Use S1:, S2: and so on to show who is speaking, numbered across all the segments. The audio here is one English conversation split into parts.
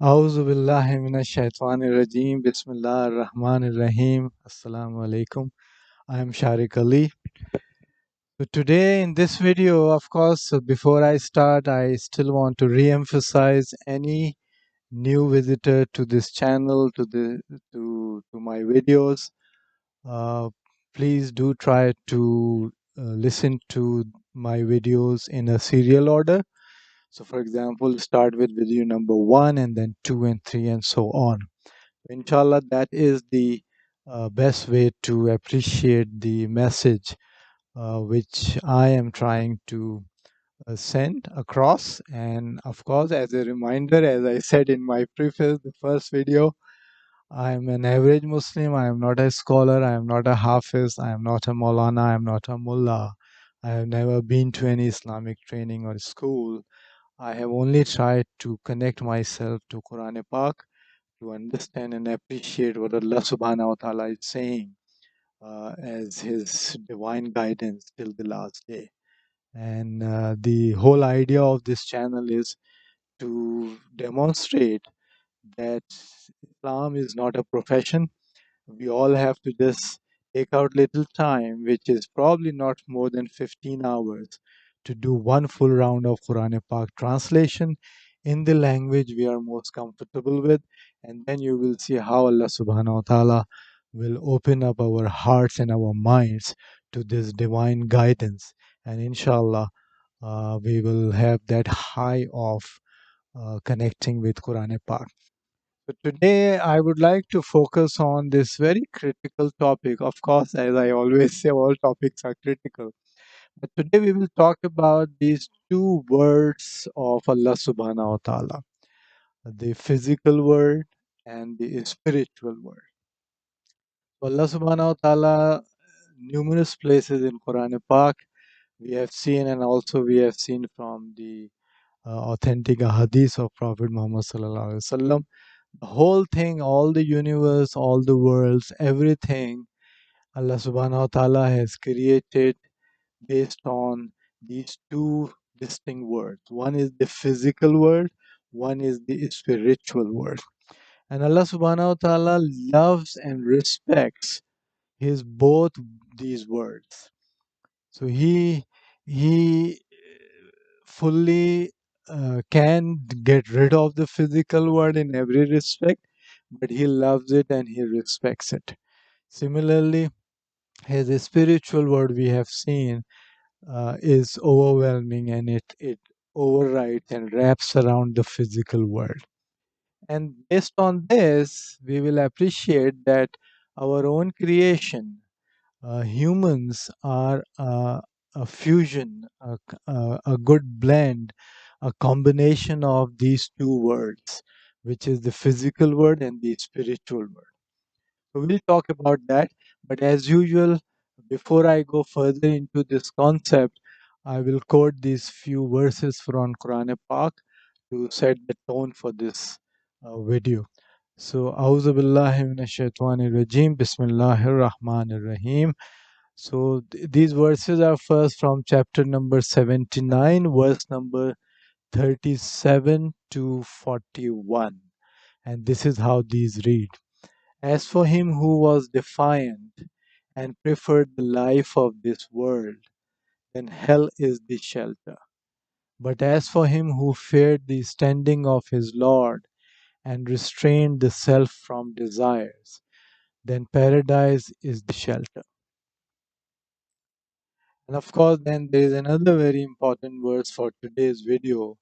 S1: A'udhu billahi minash shaitanir rajim. Bismillahir rahmanir rahim. Assalamu alaikum. I am Sharik Ali. So today in this video, of course, before I start, I still want to re-emphasize any new visitor to this channel, to my videos. Uh, Please do try to listen to my videos in a serial order. So, for example, start with video number 1 and then 2 and 3 and so on. Inshallah, that is the best way to appreciate the message which I am trying to send across. And of course, as a reminder, as I said in my preface, the first video, I am an average Muslim. I am not a scholar. I am not a Hafiz. I am not a Maulana. I am not a Mullah. I have never been to any Islamic training or school. I have only tried to connect myself to Quran Pak to understand and appreciate what Allah subhanahu wa ta'ala is saying as His divine guidance till the last day. And the whole idea of this channel is to demonstrate that Islam is not a profession. We all have to just take out little time, which is probably not more than 15 hours, to do one full round of Quran Pak translation in the language we are most comfortable with, and then you will see how Allah subhanahu wa ta'ala will open up our hearts and our minds to this divine guidance, and inshallah we will have that high of connecting with Quran Pak. So today I would like to focus on this very critical topic. Of course, as I always say, all topics are critical. But today we will talk about these two words of Allah subhanahu wa ta'ala, the physical word and the spiritual word. So Allah subhanahu wa ta'ala, numerous places in Quran Pak, we have seen, and also we have seen from the authentic hadith of Prophet Muhammad sallallahu alaihi wasallam, the whole thing, all the universe, all the worlds, everything Allah subhanahu wa ta'ala has created based on these two distinct words. One is the physical world, one is the spiritual world. And Allah subhanahu wa ta'ala loves and respects his both these words. So he fully can get rid of the physical world in every respect, but he loves it and he respects it. Similarly, his spiritual world we have seen is overwhelming, and it overrides and wraps around the physical world. And based on this, we will appreciate that our own creation, humans are a fusion, a good blend, a combination of these two words, which is the physical word and the spiritual word. So we'll talk about that. But as usual, before I go further into this concept, I will quote these few verses from Quran Pak to set the tone for this video. So, Auzu billahi minash shaitanir rajim. Bismillahir rahmanir rahim. So these verses are first from chapter number 79, verse number 37 to 41. And this is how these read. As for him who was defiant and preferred the life of this world, then hell is the shelter. But as for him who feared the standing of his Lord and restrained the self from desires, then paradise is the shelter. And of course, then there is another very important verse for today's video,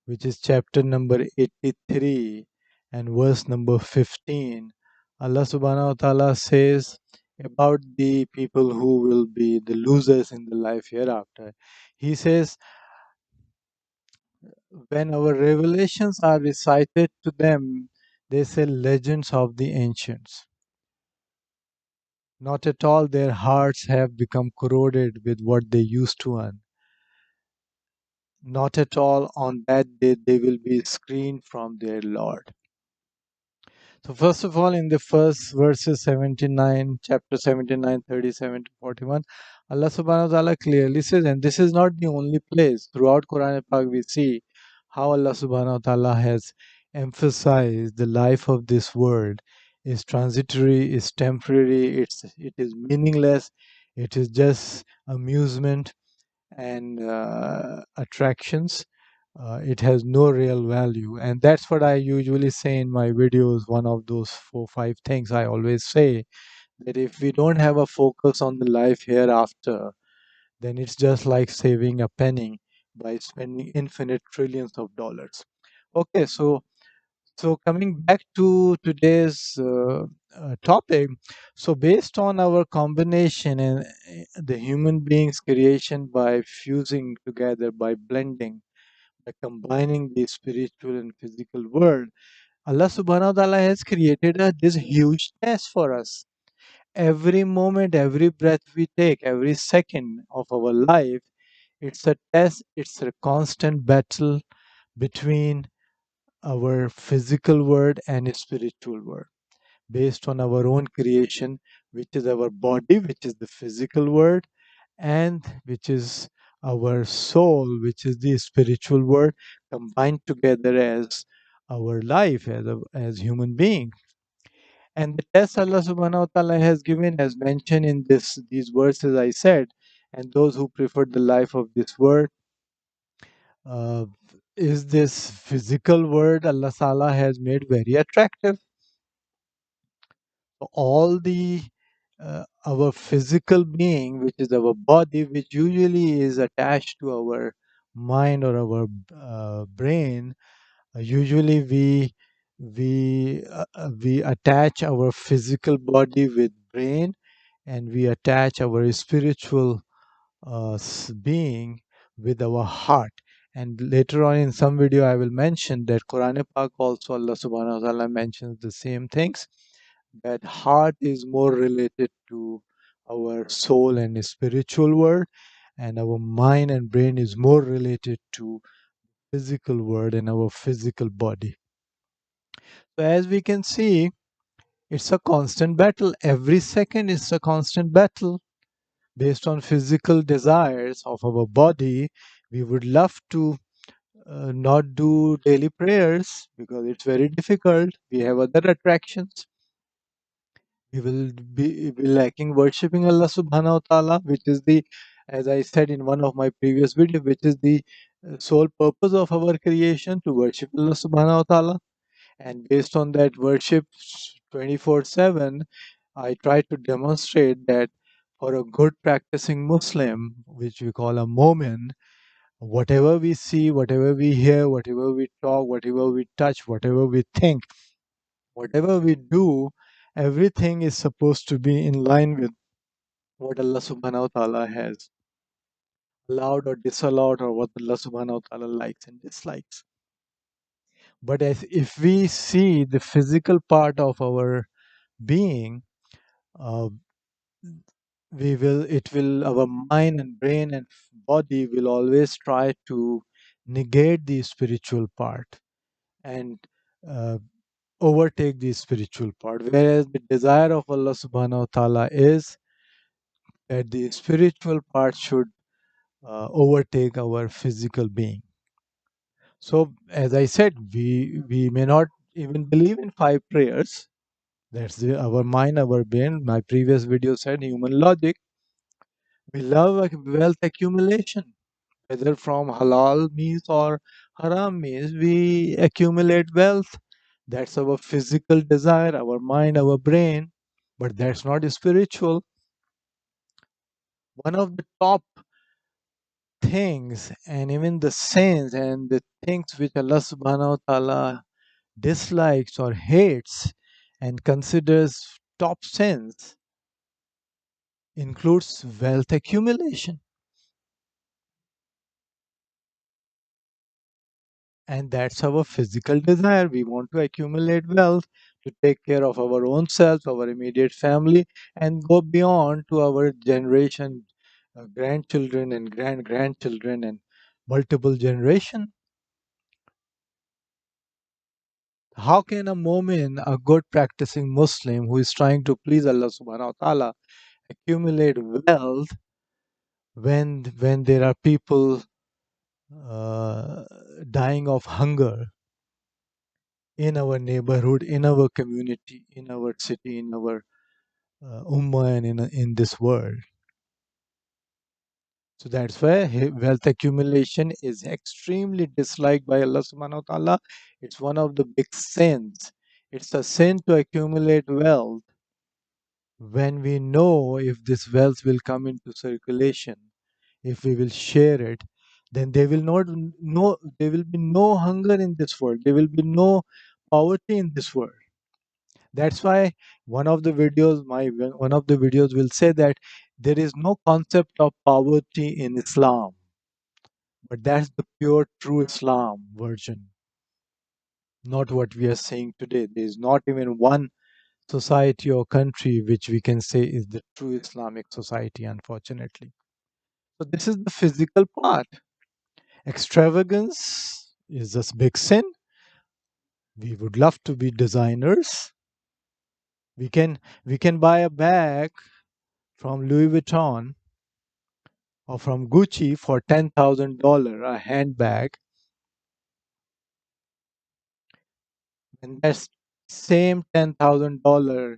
S1: which is chapter number 83 and verse number 15. Allah subhanahu wa ta'ala says about the people who will be the losers in the life hereafter. He says, when our revelations are recited to them, they say legends of the ancients. Not at all, their hearts have become corroded with what they used to earn. Not at all, on that day they will be screened from their Lord. So first of all, in the first verses 79, chapter 79, 37 to 41, Allah subhanahu wa ta'ala clearly says, and this is not the only place. Throughout Quran Pak we see how Allah subhanahu wa ta'ala has emphasize the life of this world is transitory, is temporary, it is meaningless, it is just amusement and attractions. It has no real value, and that's what I usually say in my videos. One of those 4 5 things I always say, that if we don't have a focus on the life hereafter, then it's just like saving a penny by spending infinite trillions of dollars. Okay, so coming back to today's topic, so based on our combination and the human being's creation, by fusing together, by blending, by combining the spiritual and physical world, Allah subhanahu wa ta'ala has created this huge test for us. Every moment, every breath we take, every second of our life, it's a test, it's a constant battle between our physical world and spiritual world, based on our own creation, which is our body, which is the physical world, and which is our soul, which is the spiritual world, combined together as our life as human being. And the test Allah subhanahu wa ta'ala has given, as mentioned in these verses I said, and those who prefer the life of this world, uh, is this physical world Allah Ta'ala has made very attractive. All the our physical being, which is our body, which usually is attached to our mind or our brain, usually we attach our physical body with brain, and we attach our spiritual being with our heart. And later on in some video, I will mention that Quran Pak also Allah Subhanahu wa Taala mentions the same things, that heart is more related to our soul and spiritual world, and our mind and brain is more related to physical world and our physical body. So as we can see, it's a constant battle. Every second is a constant battle based on physical desires of our body. We would love to not do daily prayers because it's very difficult. We have other attractions. We will be lacking worshipping Allah subhanahu wa ta'ala, which is the, as I said in one of my previous videos, which is the sole purpose of our creation, to worship Allah subhanahu wa ta'ala. And based on that worship 24/7, I try to demonstrate that for a good practicing Muslim, which we call a Momin, whatever we see, whatever we hear, whatever we talk, whatever we touch, whatever we think, whatever we do, everything is supposed to be in line with what Allah subhanahu wa ta'ala has allowed or disallowed, or what Allah subhanahu wa ta'ala likes and dislikes. But as if we see the physical part of our being, uh, our mind and brain and body will always try to negate the spiritual part and uh, overtake the spiritual part. Whereas the desire of Allah subhanahu wa ta'ala is that the spiritual part should overtake our physical being. So, as I said, we may not even believe in 5 prayers. That's our mind, our brain. My previous video said human logic. We love wealth accumulation, whether from halal means or haram means. We accumulate wealth. That's our physical desire, our mind, our brain. But that's not spiritual. One of the top things, and even the sins and the things which Allah subhanahu wa ta'ala dislikes or hates and considers top sins, includes wealth accumulation. And that's our physical desire. We want to accumulate wealth to take care of our own self, our immediate family, and go beyond to our generation, grandchildren and grandchildren, and multiple generation. How can a Mu'min, a good practicing Muslim who is trying to please Allah subhanahu wa ta'ala, accumulate wealth when there are people uh, dying of hunger, in our neighborhood, in our community, in our city, in our ummah, and in this world. So that's why wealth accumulation is extremely disliked by Allah subhanahu wa ta'ala. It's one of the big sins. It's a sin to accumulate wealth when we know if this wealth will come into circulation, if we will share it, then there will not no there will be no hunger in this world. There will be no poverty in this world. That's why one of the videos will say that there is no concept of poverty in Islam, but that's the pure true Islam version, not what we are saying today. There is not even one society or country which we can say is the true Islamic society, unfortunately. So this is the physical part. Extravagance is a big sin. We would love to be designers. We can buy a bag from Louis Vuitton or from Gucci for $10,000, a handbag, and that same $10,000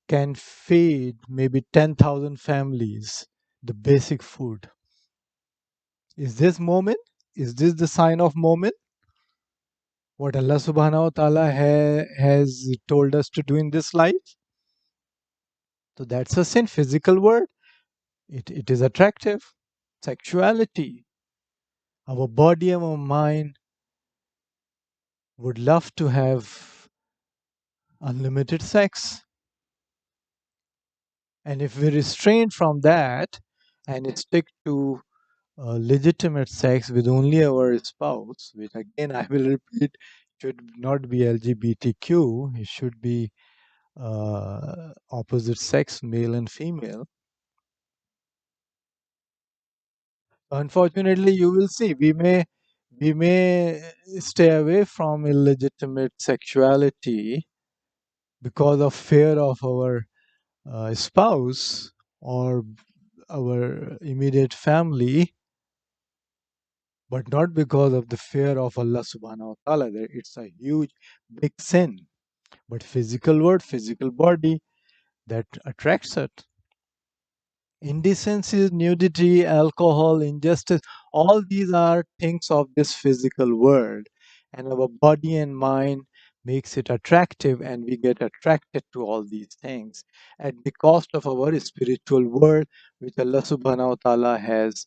S1: can feed maybe 10,000 families the basic food. Is this moment? Is this the sign of moment? What Allah subhanahu wa ta'ala has told us to do in this life? So that's a sin. Physical word. It is attractive. Sexuality. Our body, our mind would love to have unlimited sex. And if we restrain from that and stick to legitimate sex with only our spouse, which again I will repeat should not be LGBTQ, it should be opposite sex, male and female. Unfortunately, you will see we may stay away from illegitimate sexuality because of fear of our spouse or our immediate family, but not because of the fear of Allah subhanahu wa ta'ala. It's a huge, big sin. But physical word, physical body, that attracts it. Indecency, nudity, alcohol, injustice, all these are things of this physical world. And our body and mind makes it attractive, and we get attracted to all these things at the cost of our spiritual world, which Allah subhanahu wa ta'ala has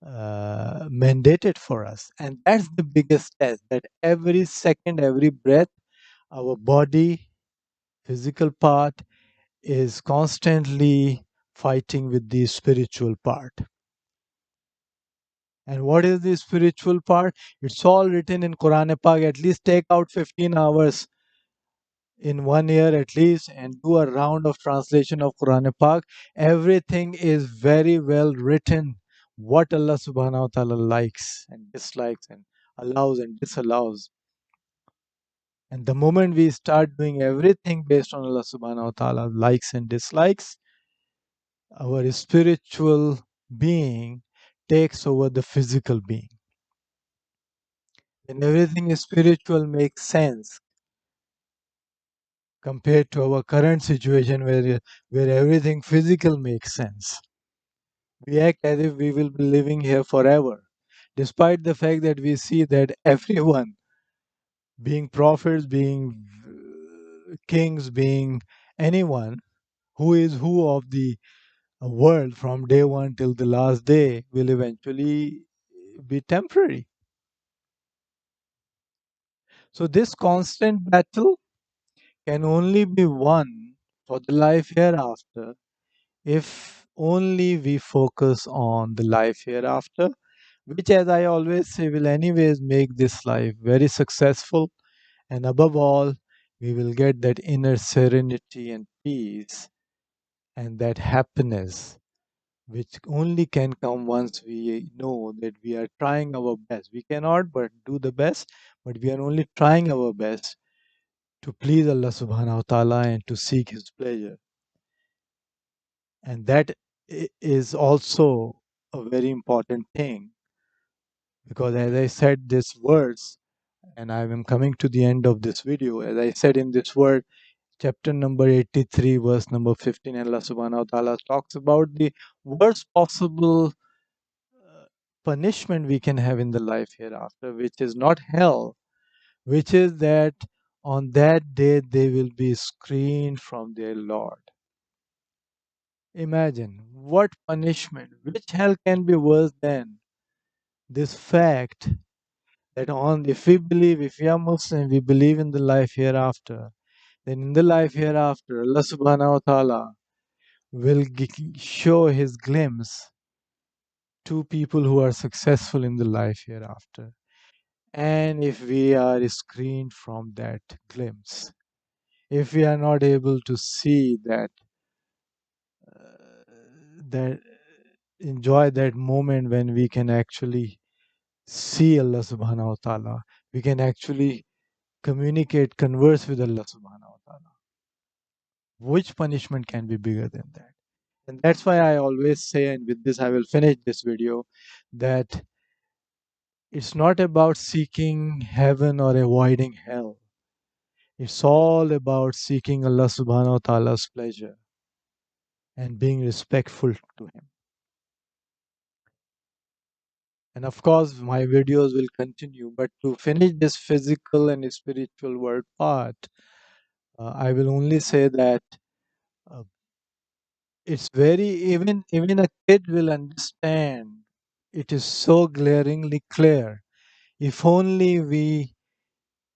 S1: mandated for us. And that's the biggest test, that every second, every breath, our body, physical part, is constantly fighting with the spiritual part. And what is the spiritual part? It's all written in Quran Pak. At least take out 15 hours in 1 year at least and do a round of translation of Quran Pak. Everything is very well written. What Allah subhanahu wa ta'ala likes and dislikes and allows and disallows. And the moment we start doing everything based on Allah subhanahu wa ta'ala likes and dislikes, our spiritual being takes over the physical being. And everything spiritual makes sense compared to our current situation where everything physical makes sense. We act as if we will be living here forever, despite the fact that we see that everyone, being prophets, being kings, being anyone who is who of the world from day one till the last day, will eventually be temporary. So, this constant battle can only be won for the life hereafter if only we focus on the life hereafter, which, as I always say, will anyways make this life very successful. And above all, we will get that inner serenity and peace and that happiness, which only can come once we know that we are trying our best. We cannot but do the best, but we are only trying our best to please Allah subhanahu wa ta'ala and to seek His pleasure. And that is also a very important thing, because as I said these words, And I am coming to the end of this video. As I said in this word, chapter number 83, verse number 15, Allah subhanahu wa ta'ala talks about the worst possible punishment we can have in the life hereafter, which is not hell, which is that on that day they will be screened from their Lord. Imagine what punishment, which hell can be worse than this fact that on if we believe, if we are Muslim, we believe in the life hereafter, then in the life hereafter, Allah subhanahu wa ta'ala will show his glimpse to people who are successful in the life hereafter. And if we are screened from that glimpse, if we are not able to see that, that enjoy that moment when we can actually see Allah subhanahu wa ta'ala, we can actually communicate, converse with Allah subhanahu wa ta'ala. Which punishment can be bigger than that? And that's why I always say, and with this I will finish this video, that it's not about seeking heaven or avoiding hell. It's all about seeking Allah subhanahu wa ta'ala's pleasure and being respectful to Him. And of course, my videos will continue, but to finish this physical and spiritual world part, I will only say that uh, it's very, even a kid will understand. It is so glaringly clear. If only we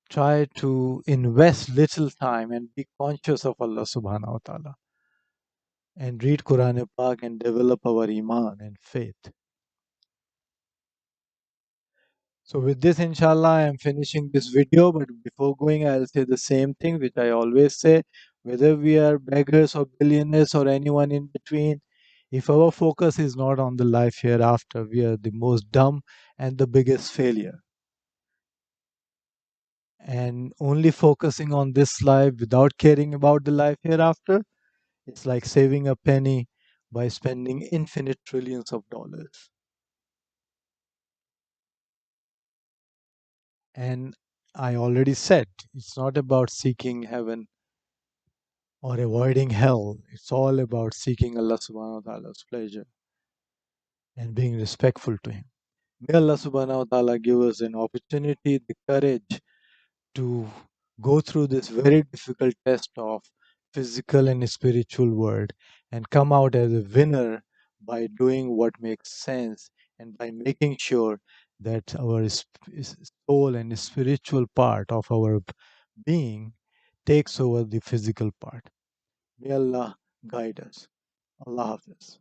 S1: try to invest little time and be conscious of Allah subhanahu wa ta'ala and read Quran Pak and develop our iman and faith. So with this, inshallah, I am finishing this video. But before going, I'll say the same thing which I always say: whether we are beggars or billionaires or anyone in between, if our focus is not on the life hereafter, we are the most dumb and the biggest failure. And only focusing on this life without caring about the life hereafter, it's like saving a penny by spending infinite trillions of dollars. And I already said, it's not about seeking heaven or avoiding hell. It's all about seeking Allah subhanahu wa ta'ala's pleasure and being respectful to Him. May Allah subhanahu wa ta'ala give us an opportunity, the courage to go through this very difficult test of physical and spiritual world and come out as a winner by doing what makes sense and by making sure that our soul and spiritual part of our being takes over the physical part. May Allah guide us. Allah Hafiz.